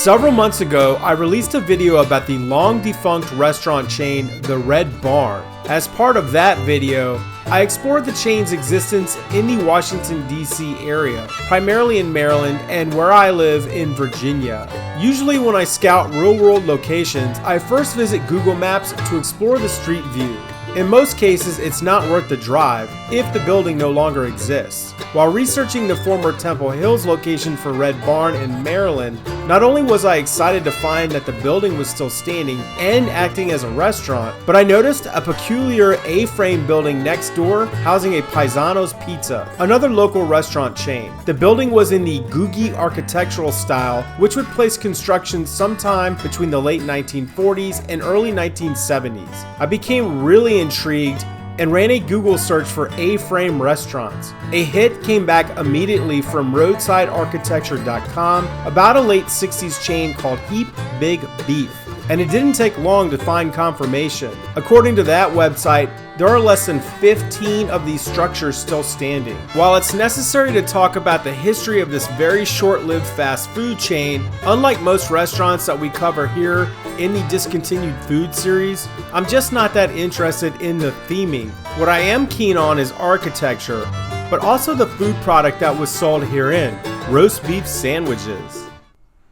Several months ago, I released a video about the long-defunct restaurant chain, The Red Barn. As part of that video, I explored the chain's existence in the Washington, D.C. area, primarily in Maryland and where I live in Virginia. Usually when I scout real-world locations, I first visit Google Maps to explore the street view. In most cases, it's not worth the drive if the building no longer exists. While researching the former Temple Hills location for Red Barn in Maryland, not only was I excited to find that the building was still standing and acting as a restaurant, but I noticed a peculiar A-frame building next door housing a Paisano's Pizza, another local restaurant chain. The building was in the Googie architectural style, which would place construction sometime between the late 1940s and early 1970s. I became really intrigued and ran a Google search for A-frame restaurants. A hit came back immediately from roadsidearchitecture.com about a late 60s chain called Heap Big Beef, and it didn't take long to find confirmation. According to that website, there are less than 15 of these structures still standing. While it's necessary to talk about the history of this very short-lived fast food chain, unlike most restaurants that we cover here in the Discontinued Food series, I'm just not that interested in the theming. What I am keen on is architecture, but also the food product that was sold herein, roast beef sandwiches.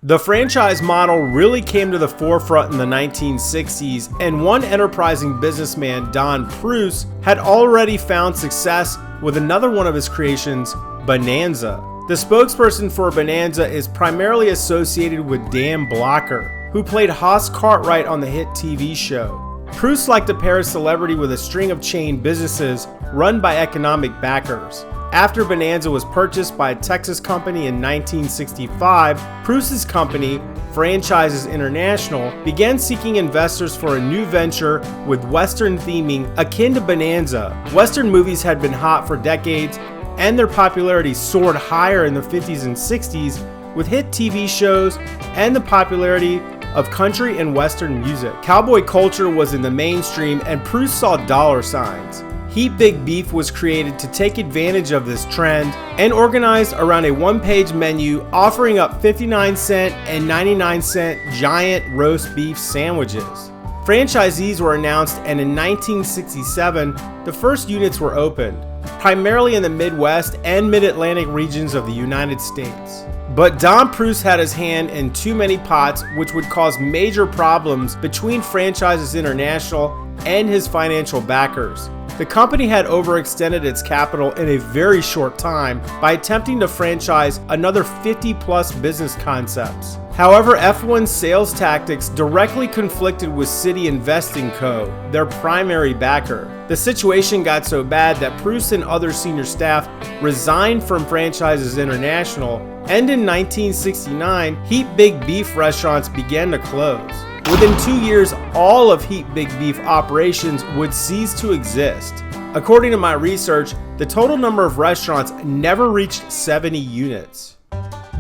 The franchise model really came to the forefront in the 1960s, and one enterprising businessman, Don Pruce, had already found success with another one of his creations, Bonanza. The spokesperson for Bonanza is primarily associated with Dan Blocker, who played Hoss Cartwright on the hit TV show. Pruce liked to pair a celebrity with a string of chain businesses run by economic backers. After Bonanza was purchased by a Texas company in 1965, Pruce's company, Franchises International, began seeking investors for a new venture with Western theming akin to Bonanza. Western movies had been hot for decades, and their popularity soared higher in the 50s and 60s with hit TV shows and the popularity of country and Western music. Cowboy culture was in the mainstream, and Pruce saw dollar signs. Heap Big Beef was created to take advantage of this trend and organized around a one-page menu offering up 59-cent and 99-cent giant roast beef sandwiches. Franchisees were announced, and in 1967, the first units were opened, primarily in the Midwest and Mid-Atlantic regions of the United States. But Don Pruce had his hand in too many pots, which would cause major problems between Franchises International and his financial backers. The company had overextended its capital in a very short time by attempting to franchise another 50-plus business concepts. However, F1's sales tactics directly conflicted with City Investing Co., their primary backer. The situation got so bad that Pruce and other senior staff resigned from Franchises International, and in 1969, Heap Big Beef restaurants began to close. Within 2 years, all of Heap Big Beef operations would cease to exist. According to my research, the total number of restaurants never reached 70 units.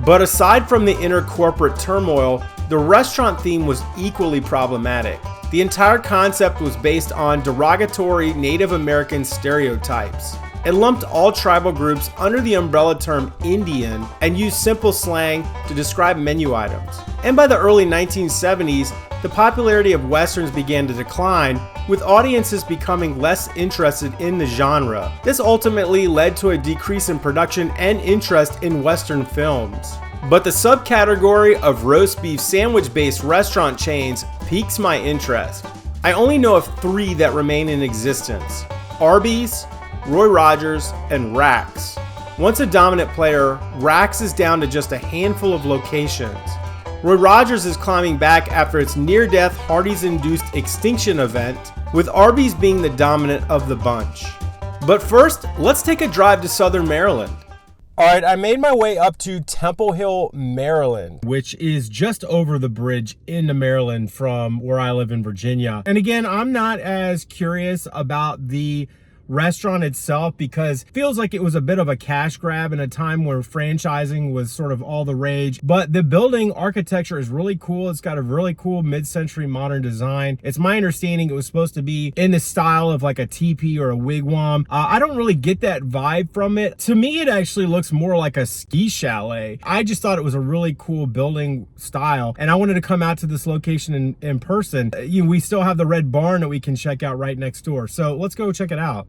But aside from the inner corporate turmoil, the restaurant theme was equally problematic. The entire concept was based on derogatory Native American stereotypes. It lumped all tribal groups under the umbrella term Indian and used simple slang to describe menu items. And by the early 1970s, the popularity of Westerns began to decline, with audiences becoming less interested in the genre. This ultimately led to a decrease in production and interest in Western films. But the subcategory of roast beef sandwich-based restaurant chains piques my interest. I only know of 3 that remain in existence: Arby's, Roy Rogers, and Rax. Once a dominant player, Rax is down to just a handful of locations. Roy Rogers is climbing back after its near-death Hardee's-induced extinction event, with Arby's being the dominant of the bunch. But first, let's take a drive to Southern Maryland. Alright, I made my way up to Temple Hill, Maryland, which is just over the bridge into Maryland from where I live in Virginia. And again, I'm not as curious about the restaurant itself because it feels like it was a bit of a cash grab in a time where franchising was sort of all the rage. But the building architecture is really cool. It's got a really cool mid-century modern design. It's my understanding it was supposed to be in the style of like a teepee or a wigwam. I don't really get that vibe from it. To me, it actually looks more like a ski chalet. I just thought it was a really cool building style, and I wanted to come out to this location in person. We still have the Red Barn that we can check out right next door. So let's go check it out.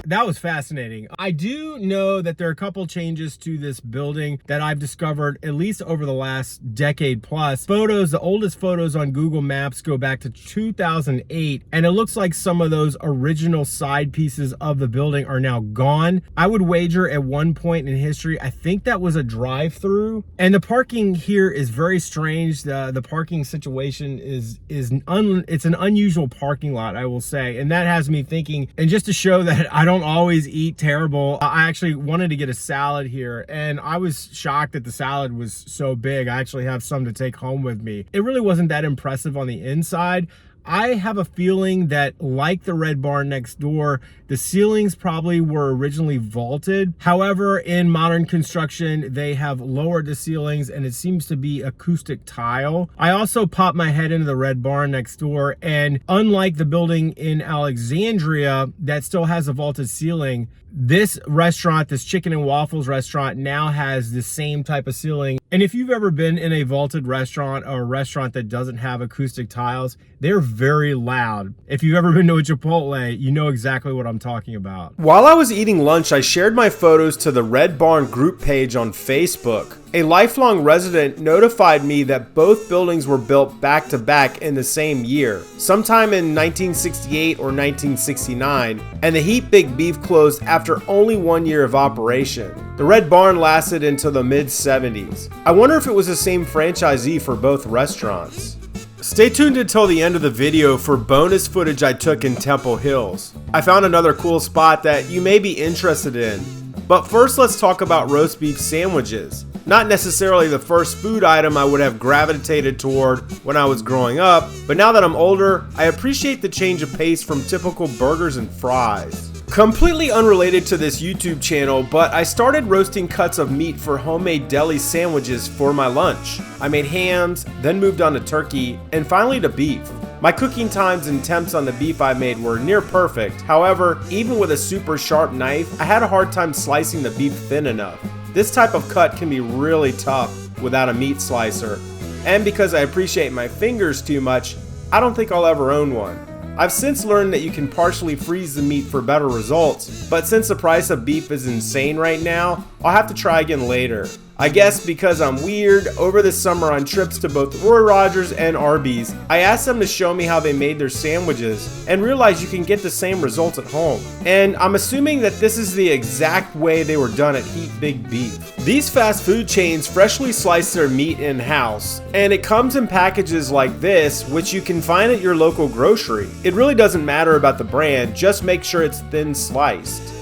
That was fascinating. I do know that there are a couple changes to this building that I've discovered at least over the last decade plus. Photos, the oldest photos on Google Maps go back to 2008, and it looks like some of those original side pieces of the building are now gone. I would wager at one point in history, I think that was a drive-through. And the parking here is very strange. The parking situation it's an unusual parking lot, I will say. And that has me thinking, and just to show that I don't always eat terrible, I actually wanted to get a salad here, and I was shocked that the salad was so big. I actually have some to take home with me. It really wasn't that impressive on the inside. I have a feeling that, like the Red Barn next door, the ceilings probably were originally vaulted. However, in modern construction, they have lowered the ceilings and it seems to be acoustic tile. I also popped my head into the Red Barn next door, and unlike the building in Alexandria that still has a vaulted ceiling, this restaurant, this chicken and waffles restaurant, now has the same type of ceiling. And if you've ever been in a vaulted restaurant or a restaurant that doesn't have acoustic tiles, they're very loud. If you've ever been to a Chipotle, you know exactly what I'm talking about. While I was eating lunch, I shared my photos to the Red Barn group page on Facebook. A lifelong resident notified me that both buildings were built back to back in the same year, sometime in 1968 or 1969, and the Heap Big Beef closed after only 1 year of operation. The Red Barn lasted until the mid-70s. I wonder if it was the same franchisee for both restaurants. Stay tuned until the end of the video for bonus footage I took in Temple Hills. I found another cool spot that you may be interested in. But first, let's talk about roast beef sandwiches. Not necessarily the first food item I would have gravitated toward when I was growing up, but now that I'm older, I appreciate the change of pace from typical burgers and fries. Completely unrelated to this YouTube channel, but I started roasting cuts of meat for homemade deli sandwiches for my lunch. I made hams, then moved on to turkey, and finally to beef. My cooking times and temps on the beef I made were near perfect. However, even with a super sharp knife, I had a hard time slicing the beef thin enough. This type of cut can be really tough without a meat slicer. And because I appreciate my fingers too much, I don't think I'll ever own one. I've since learned that you can partially freeze the meat for better results, but since the price of beef is insane right now, I'll have to try again later. I guess because I'm weird, over the summer on trips to both Roy Rogers and Arby's, I asked them to show me how they made their sandwiches and realized you can get the same results at home. And I'm assuming that this is the exact way they were done at Heap Big Beef. These fast food chains freshly slice their meat in-house, and it comes in packages like this, which you can find at your local grocery. It really doesn't matter about the brand, just make sure it's thin sliced.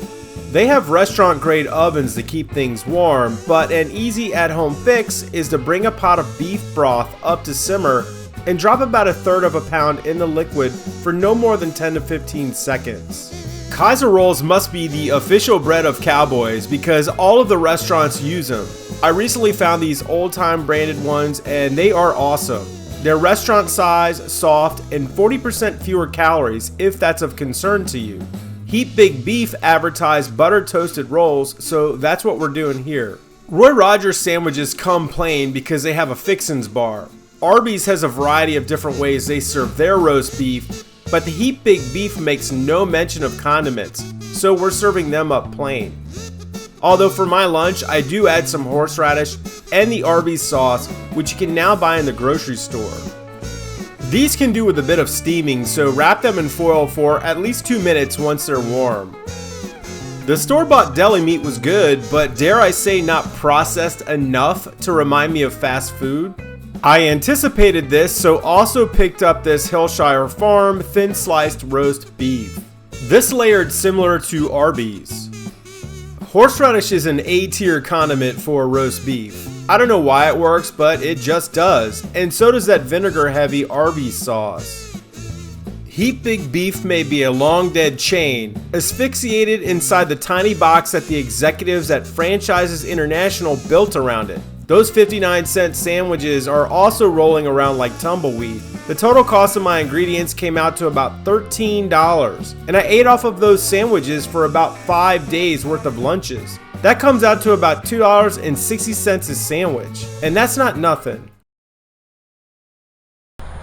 They have restaurant grade ovens to keep things warm, but an easy at-home fix is to bring a pot of beef broth up to simmer and drop about 1/3 of a pound in the liquid for no more than 10 to 15 seconds. Kaiser rolls must be the official bread of cowboys because all of the restaurants use them. I recently found these old-time branded ones and they are awesome. They're restaurant size, soft, and 40% fewer calories if that's of concern to you. Heap Big Beef advertised butter toasted rolls, so that's what we're doing here. Roy Rogers sandwiches come plain because they have a fixins bar. Arby's has a variety of different ways they serve their roast beef, but the Heap Big Beef makes no mention of condiments, so we're serving them up plain. Although for my lunch, I do add some horseradish and the Arby's sauce, which you can now buy in the grocery store. These can do with a bit of steaming, so wrap them in foil for at least 2 minutes once they're warm. The store-bought deli meat was good, but dare I say not processed enough to remind me of fast food. I anticipated this, so also picked up this Hillshire Farm thin-sliced roast beef. This layered similar to Arby's. Horseradish is an A-tier condiment for roast beef. I don't know why it works, but it just does, and so does that vinegar-heavy Arby's sauce. Heap Big Beef may be a long-dead chain, asphyxiated inside the tiny box that the executives at Franchises International built around it. Those 59-cent sandwiches are also rolling around like tumbleweed. The total cost of my ingredients came out to about $13, and I ate off of those sandwiches for about 5 days worth of lunches. That comes out to about $2.60 a sandwich, and that's not nothing.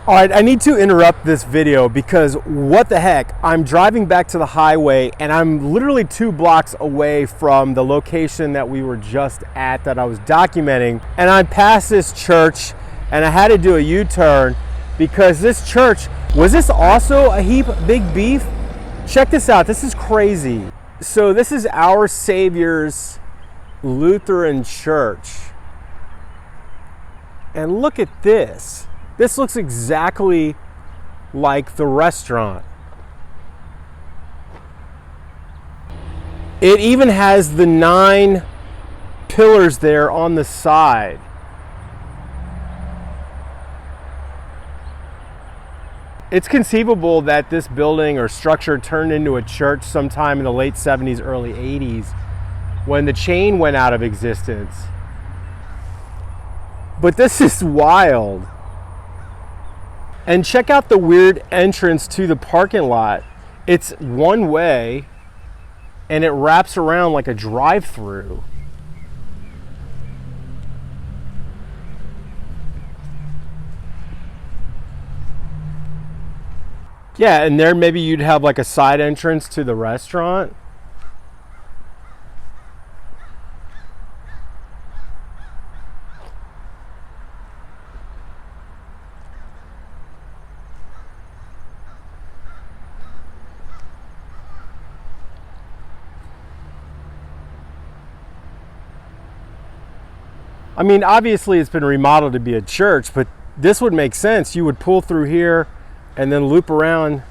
Alright, I need to interrupt this video because what the heck, I'm driving back to the highway and I'm literally 2 blocks away from the location that we were just at that I was documenting, and I'm past this church and I had to do a U-turn because this church, was this also a Heap Big Beef? Check this out, this is crazy. So this is Our Savior's Lutheran Church, and look at this. This looks exactly like the restaurant. It even has the 9 pillars there on the side. It's conceivable that this building or structure turned into a church sometime in the late 70s, early 80s, when the chain went out of existence. But this is wild. And check out the weird entrance to the parking lot. It's one way and it wraps around like a drive-through. Yeah, and there maybe you'd have like a side entrance to the restaurant. I mean, obviously it's been remodeled to be a church, but this would make sense. You would pull through here and then loop around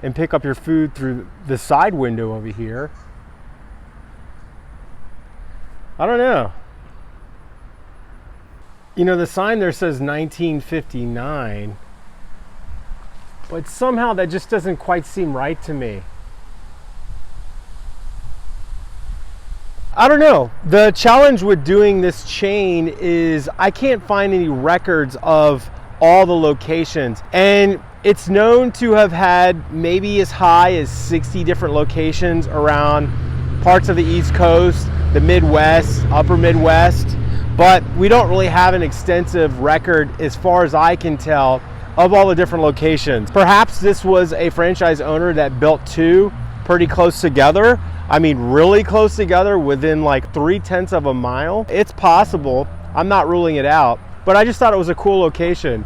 and pick up your food through the side window over here. I don't know. You know, the sign there says 1959, but somehow that just doesn't quite seem right to me. I don't know. The challenge with doing this chain is I can't find any records of all the locations, and it's known to have had maybe as high as 60 different locations around parts of the East Coast, the Midwest, Upper Midwest, but we don't really have an extensive record, as far as I can tell, of all the different locations. Perhaps this was a franchise owner that built 2 pretty close together. I mean, really close together, within like 0.3 of a mile. It's possible. I'm not ruling it out, but I just thought it was a cool location.